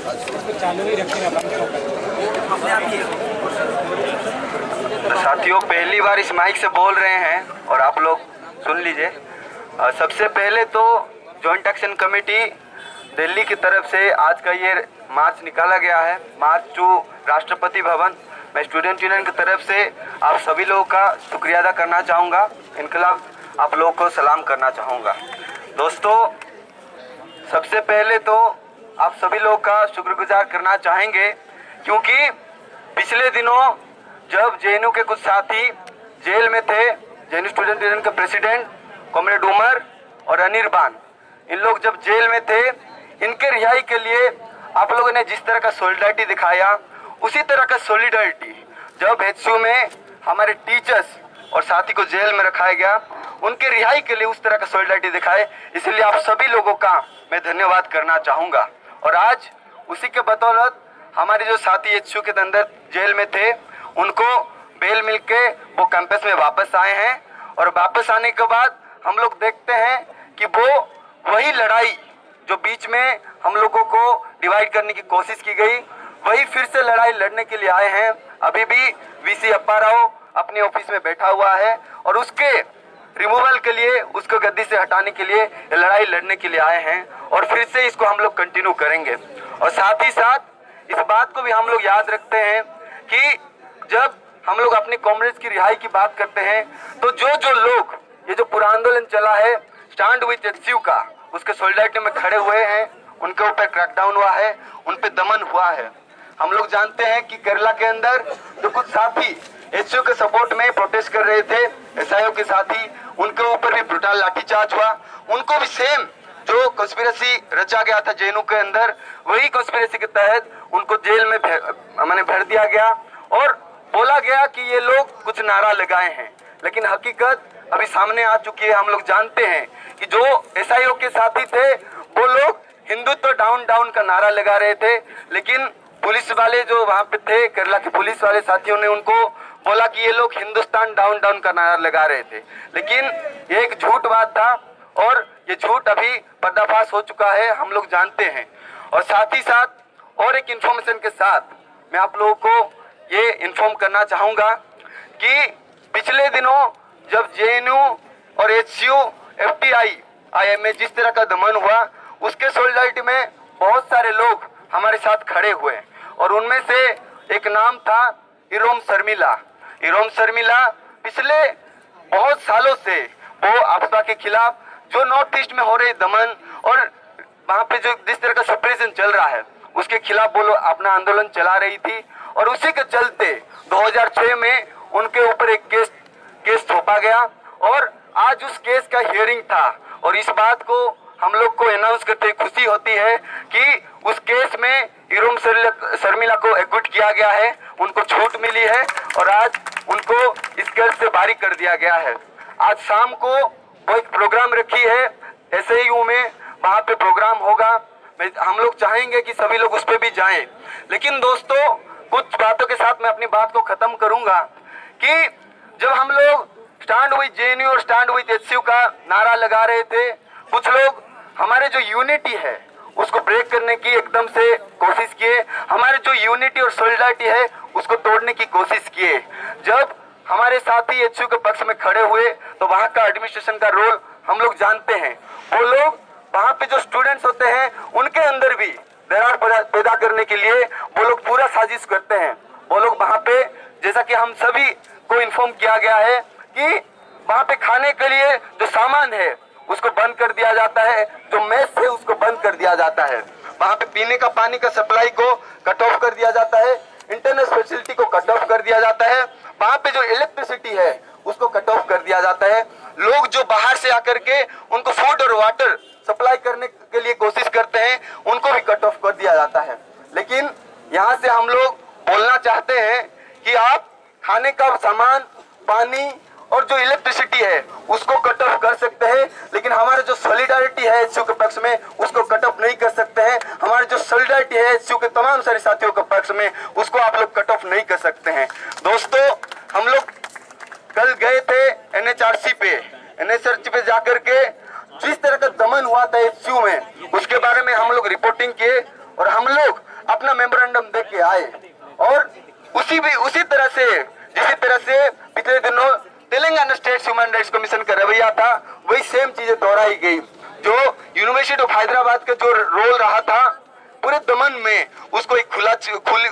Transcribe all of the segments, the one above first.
तो साथियों, पहली बार इस माइक से बोल रहे हैं और आप लोग सुन लीजिए। सबसे पहले तो जॉइंट एक्शन कमेटी दिल्ली की तरफ से आज का ये मार्च निकाला गया है, मार्च टू राष्ट्रपति भवन। मैं स्टूडेंट यूनियन की तरफ से आप सभी लोगों का शुक्रिया अदा करना चाहूँगा, इनकलाब आप लोगों को सलाम करना चाहूँगा। दोस्तों, सबसे पहले तो आप सभी लोगों का शुक्रगुजार करना चाहेंगे, क्योंकि पिछले दिनों जब जेएनयू के कुछ साथी जेल में थे, जेएनयू स्टूडेंट यूनियन के प्रेसिडेंट कॉमरेड उमर और अनिर्बान, इन लोग जब जेल में थे, इनके रिहाई के लिए आप लोगों ने जिस तरह का सॉलिडारिटी दिखाया, उसी तरह का सॉलिडारिटी जब एचयू में हमारे टीचर्स और साथी को जेल में रखाया गया, उनके रिहाई के लिए उस तरह का सॉलिडारिटी दिखाए। इसलिए आप सभी लोगों का मैं धन्यवाद करना चाहूँगा। और आज उसी के बदौलत हमारे जो साथी एचयू के अंदर जेल में थे, उनको बेल मिलके वो कैंपस में वापस आए हैं। और वापस आने के बाद हम लोग देखते हैं कि वो वही लड़ाई जो बीच में हम लोगों को डिवाइड करने की कोशिश की गई, वही फिर से लड़ाई लड़ने के लिए आए हैं। अभी भी वीसी अप्पा राव अपने ऑफिस में बैठा हुआ है और उसके रिमूवल के लिए, उसको गद्दी से हटाने के लिए लड़ाई लड़ने के लिए आए हैं। और फिर से इसको हम लोग कंटिन्यू करेंगे। और साथ ही साथ इस बात को भी हम लोग याद रखते हैं कि जब हम लोग अपने कॉमरेड्स की रिहाई की बात करते हैं, तो जो लोग ये जो पूरा आंदोलन चला है स्टैंड विद एचयू का, उसके सॉलिडारिटी में खड़े हुए हैं, उनके ऊपर क्रैकडाउन हुआ है, उन पे दमन हुआ है। हम लोग जानते हैं कि केरला के अंदर जो कुछ साथी एचयू के सपोर्ट में प्रोटेस्ट कर रहे थे, एसआईओ के साथी, उनके ऊपर भी ब्रूटल लाठीचार्ज हुआ। उनको भी सेम जो कंस्पिरेसी रचा गया था जेएनयू के अंदर, वही कंस्पिरेसी के तहत उनको जेल में भर दिया गया और बोला गया कि ये लोग कुछ नारा लगाए हैं। लेकिन हकीकत अभी सामने आ चुकी है। हम लोग जानते हैं कि जो एसआईओ के साथी थे, वो लोग हिंदुत्व डाउन डाउन का नारा लगा रहे थे, लेकिन पुलिस वाले जो वहां पे थे, केरला के पुलिस वाले साथियों ने उनको बोला कि ये लोग हिंदुस्तान डाउन डाउन का नारा लगा रहे थे। लेकिन ये एक झूठ बात था और ये झूठ अभी पर्दाफाश हो चुका है, हम लोग जानते हैं। और साथ ही साथ और एक इंफॉर्मेशन के साथ मैं आप लोगों को ये इन्फॉर्म करना चाहूँगा कि पिछले दिनों जब जेएनयू और एचयू एफटीआई में जिस तरह का दमन हुआ, उसके सॉलिडारिटी में बहुत सारे लोग हमारे साथ खड़े हुए और उनमें से एक नाम था इरोम शर्मिला। इरोम शर्मिला पिछले बहुत सालों से वो आपदा के खिलाफ जो नॉर्थ ईस्ट में हो रही दमन और वहाँ पे जो जिस तरह का सप्रेशन चल रहा है, उसके खिलाफ वो लोग अपना आंदोलन चला रही थी। और उसी के चलते 2006 में उनके ऊपर एक केस थोपा गया और आज उस केस का हियरिंग था। और इस बात को हम लोग को अनाउंस करते खुशी होती है कि उस केस में इरोम शर्मिला को एक्विट किया गया है, उनको छूट मिली है और आज उनको इस केस से बारी कर दिया गया है। आज शाम को वो एक प्रोग्राम रखी है एसएयू में, वहाँ पे प्रोग्राम होगा। हम लोग चाहेंगे कि सभी लोग उस पर भी जाएं। लेकिन दोस्तों, कुछ बातों के साथ मैं अपनी बात को खत्म करूंगा कि जब हम लोग स्टैंड विद जेएनयू और स्टैंड विद एचयू का नारा लगा रहे थे, कुछ लोग हमारे जो यूनिटी है उसको ब्रेक करने की एकदम से कोशिश किए, हमारे जो यूनिटी और सॉलिडारिटी है उसको तोड़ने की कोशिश किए। जब हमारे साथी एचयू के पक्ष में खड़े हुए तो वहाँ का एडमिनिस्ट्रेशन का रोल हम लोग जानते हैं। वो लोग वहाँ पे जो स्टूडेंट्स होते हैं उनके अंदर भी दरार पैदा करने के लिए वो लोग पूरा साजिश करते हैं। वो लोग वहाँ पे, जैसा कि हम सभी को इन्फॉर्म किया गया है कि वहाँ पे खाने के लिए जो सामान है उसको बंद कर दिया जाता है, जो मेस है उसको बंद कर दिया जाता है, वहाँ पे पीने का पानी का सप्लाई को कट ऑफ कर दिया जाता है, इंटरनेट फैसिलिटी को कट ऑफ कर दिया जाता है, वहाँ पे जो इलेक्ट्रिसिटी है उसको कट ऑफ कर दिया जाता है। लोग जो बाहर से आकर के उनको फूड और वाटर सप्लाई करने के लिए कोशिश करते हैं, उनको भी कट ऑफ कर दिया जाता है। लेकिन यहाँ से हम लोग बोलना चाहते हैं कि आप खाने का सामान, पानी और जो इलेक्ट्रिसिटी है उसको कट ऑफ कर सकते हैं, लेकिन हमारे जो सॉलिडारिटी है एचयू के पक्ष में उसको कट ऑफ नहीं कर सकते हैं। हमारे जो सॉलिडारिटी है एचयू के तमाम सारे साथियों के पक्ष में उसको आप लोग कट ऑफ नहीं कर सकते हैं। दोस्तों, हम लोग कल गए थे एनएचआरसी पे जाकर के जिस तरह का दमन हुआ था एचयू में, उसके बारे में हम लोग रिपोर्टिंग किए और हम लोग आए। और उसी तरह से जिस तरह से पिछले दिनों Telangana state human rights commission का रवैया था, वही सेम चीजें दोहराई गई। जो यूनिवर्सिटी ऑफ हैदराबाद का जो रोल रहा था पूरे दमन में, उसको एक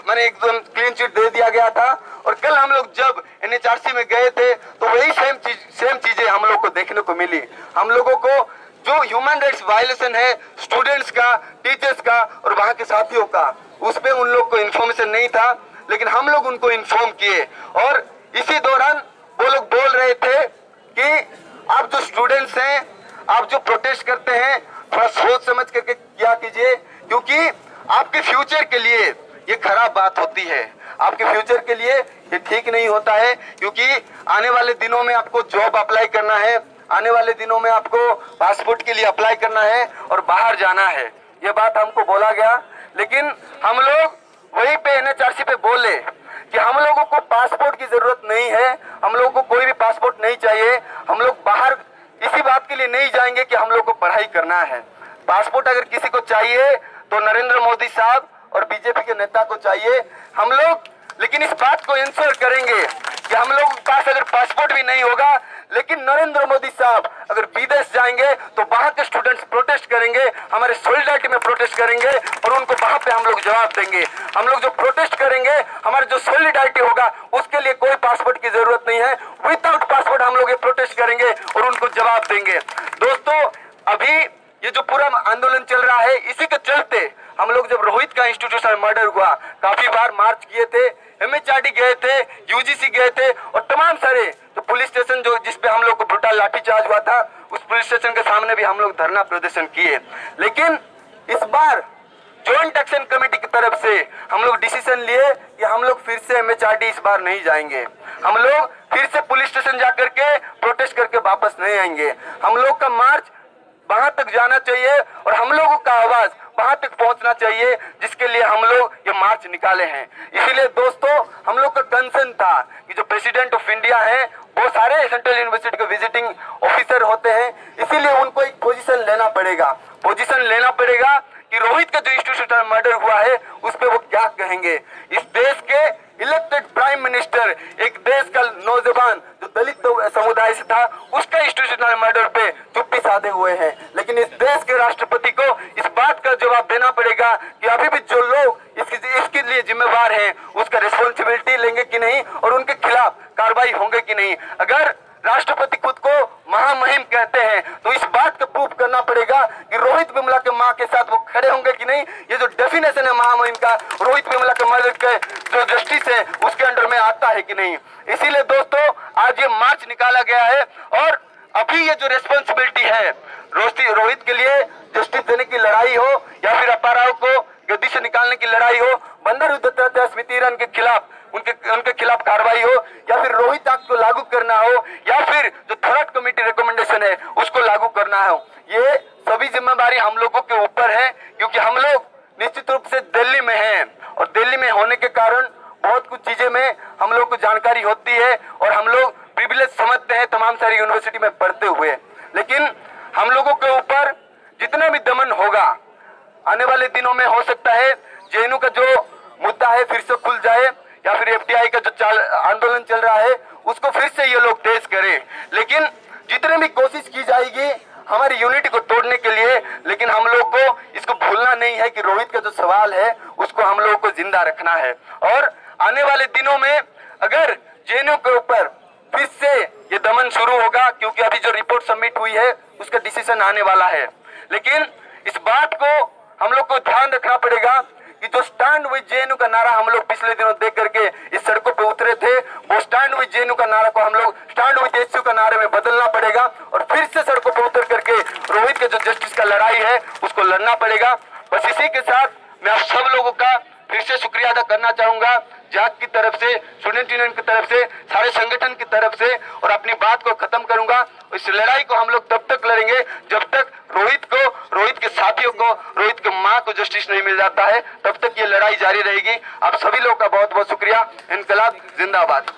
मैंने एकदम क्लीन चिट दे दिया गया था। और कल हम लोग जब NHRC में गए थे तो वही सेम चीजें हम लोग को देखने को मिली। हम लोगों को जो ह्यूमन राइट्स वायलेशन है स्टूडेंट्स का, टीचर्स का और वहां के साथियों का, उस पर उन लोग को इन्फॉर्मेशन नहीं था, लेकिन हम लोग उनको इन्फॉर्म किए। और इसी दौरान वो लोग बोल रहे थे कि आप जो स्टूडेंट्स हैं, आप जो प्रोटेस्ट करते हैं, थोड़ा सोच समझ करके क्या कीजिए, क्योंकि आपके फ्यूचर के लिए ये खराब बात होती है। आपके फ्यूचर के लिए ये ठीक नहीं होता है, क्योंकि आने वाले दिनों में आपको जॉब अप्लाई करना है, आने वाले दिनों में आपको पासपोर्ट के लिए अप्लाई करना है और बाहर जाना है। ये बात हमको बोला गया, लेकिन हम लोग वहीं पे NHRC पे बोले कि हम लोगों को पासपोर्ट की जरूरत नहीं है, हम लोगों को कोई भी पासपोर्ट नहीं चाहिए। हम लोग बाहर इसी बात के लिए नहीं जाएंगे कि हम लोग को पढ़ाई करना है। पासपोर्ट अगर किसी को चाहिए तो नरेंद्र मोदी साहब और बीजेपी के नेता को चाहिए। हम लोग लेकिन इस बात को इंश्योर करेंगे कि हम लोगों के पास अगर पासपोर्ट भी नहीं होगा, लेकिन नरेंद्र मोदी साहब अगर विदेश जाएंगे तो वहां के स्टूडेंट्स प्रोटेस्ट करेंगे, हमारे सॉलिडारिटी में प्रोटेस्ट करेंगे और उनको वहां पे हम लोग जवाब देंगे। हम लोग जो प्रोटेस्ट करेंगे, हमारे जो सॉलिडारिटी होगा, उसके लिए कोई पासपोर्ट की जरूरत नहीं है। विदाउट पासपोर्ट हम लोग ये प्रोटेस्ट करेंगे और उनको जवाब देंगे। दोस्तों, अभी ये जो पूरा आंदोलन चल रहा है, इसी के चलते हम लोग जब रोहित का इंस्टीट्यूशनल मर्डर हुआ, काफी बार मार्च किए थे, MHRD गए थे, UGC गए थे और तमाम सारे तो पुलिस स्टेशन जो जिसपे हम लोग को ब्रूटल लाठीचार्ज हुआ था, उस पुलिस स्टेशन के सामने भी हम लोग धरना प्रदर्शन किए। लेकिन इस बार जॉइंट एक्शन कमेटी की तरफ से हम लोग डिसीजन लिए कि हम लोग फिर से MHRD इस बार नहीं जाएंगे। हम लोग फिर से पुलिस स्टेशन जाकर के प्रोटेस्ट करके वापस नहीं आएंगे। हम लोग का मार्च वहां तक जाना चाहिए और हम लोगों का आवाज वहां तक पहुंचना चाहिए, जिसके लिए हम लोग ये मार्च निकाले हैं। इसीलिए दोस्तों, हम लोग का कंसर्न था कि जो प्रेसिडेंट ऑफ इंडिया है, वो सारे सेंट्रल यूनिवर्सिटी के विजिटिंग ऑफिसर होते हैं, इसीलिए उनको एक पोजीशन लेना पड़ेगा कि रोहित का जो इंस्टीट्यूशनल मर्डर हुआ है उस पे वो क्या कहेंगे। इस देश के इलेक्टेड प्राइम मिनिस्टर, एक देश का नौजवान जो दलित समुदाय से था, उसका इंस्टीट्यूशनल मर्डर पे चुप्पी साधे हुए हैं। लेकिन इस देश के राष्ट्रपति को इस बात का जवाब देना पड़ेगा कि अभी भी जो लोग इसके लिए जिम्मेवार हैं, उसका रिस्पॉन्सिबिलिटी लेंगे कि नहीं और उनके खिलाफ कार्रवाई होंगे कि नहीं। अगर राष्ट्रपति खुद को महामहिम कहते हैं तो इस बात को प्रूव करना पड़ेगा कि रोहित विमला के मां के साथ वो खड़े होंगे कि नहीं। ये जो डेफिनेशन है महामहिम का, रोहित विमला के मर्डर के जो जस्टिस है उसके अंडर में आता है कि नहीं। इसीलिए दोस्तों, आज ये मार्च निकाला गया है और अभी ये जो रेस्पॉन्सिबिलिटी है, रोहित के लिए जस्टिस देने की लड़ाई हो या फिर अपाराव को गद्दी से निकालने की लड़ाई हो, बंदर दत्तात्रेय स्मृति ईरानी के खिलाफ उनके खिलाफ कार्रवाई हो, या फिर रोहित एक्ट को लागू करना हो, या फिर जो थर्ड कमेटी रिकमेंडेशन है उसको लागू करना हो, ये सभी जिम्मेदारी हम लोगों के ऊपर है। क्योंकि हम लोग निश्चित रूप से दिल्ली में हैं और दिल्ली में होने के कारण बहुत कुछ चीजें में हम लोग को जानकारी होती है और हम लोग प्रिविलेज समझते हैं तमाम सारी यूनिवर्सिटी में पढ़ते हुए। लेकिन हम लोगों के ऊपर जितना भी दमन होगा, आने वाले दिनों में हो सकता है JNU का जो मुद्दा है फिर से खुल जाए, या फिर FTI का जो आंदोलन चल रहा है उसको फिर से ये लोग तेज करें। लेकिन जितने भी कोशिश की जाएगी हमारी यूनिटी को तोड़ने के लिए, लेकिन हम लोग को इसको भूलना नहीं है कि रोहित का जो सवाल है उसको हम लोगों को जिंदा रखना है। और आने वाले दिनों में अगर JNU के ऊपर फिर से ये दमन शुरू होगा, क्योंकि अभी जो रिपोर्ट सबमिट हुई है उसका डिसीजन आने वाला है, लेकिन इस बात को हम लोग को ध्यान रखना पड़ेगा कि जो स्टैंड विद JNU का नारा हम लोग पिछले दिनों देख करके इस सड़कों पे उतरे थे, वो स्टैंड विद JNU का नारा को हम लोग स्टैंड विद HU का नारे में बदलना पड़ेगा और फिर से सड़कों पे उतर करके रोहित के जो जस्टिस का लड़ाई है उसको लड़ना पड़ेगा। बस इसी के साथ मैं आप सब लोगों का फिर से शुक्रिया अदा करना चाहूंगा, जाग की तरफ से, स्टूडेंट यूनियन की तरफ से, सारे संगठन की तरफ से, और अपनी बात को खत्म करूंगा। इस लड़ाई को हम लोग तब तक लड़ेंगे जब तक रोहित के साथियों को, रोहित के मां को जस्टिस नहीं मिल जाता है, तब तक ये लड़ाई जारी रहेगी। आप सभी लोगों का बहुत बहुत शुक्रिया। इनकलाब जिंदाबाद।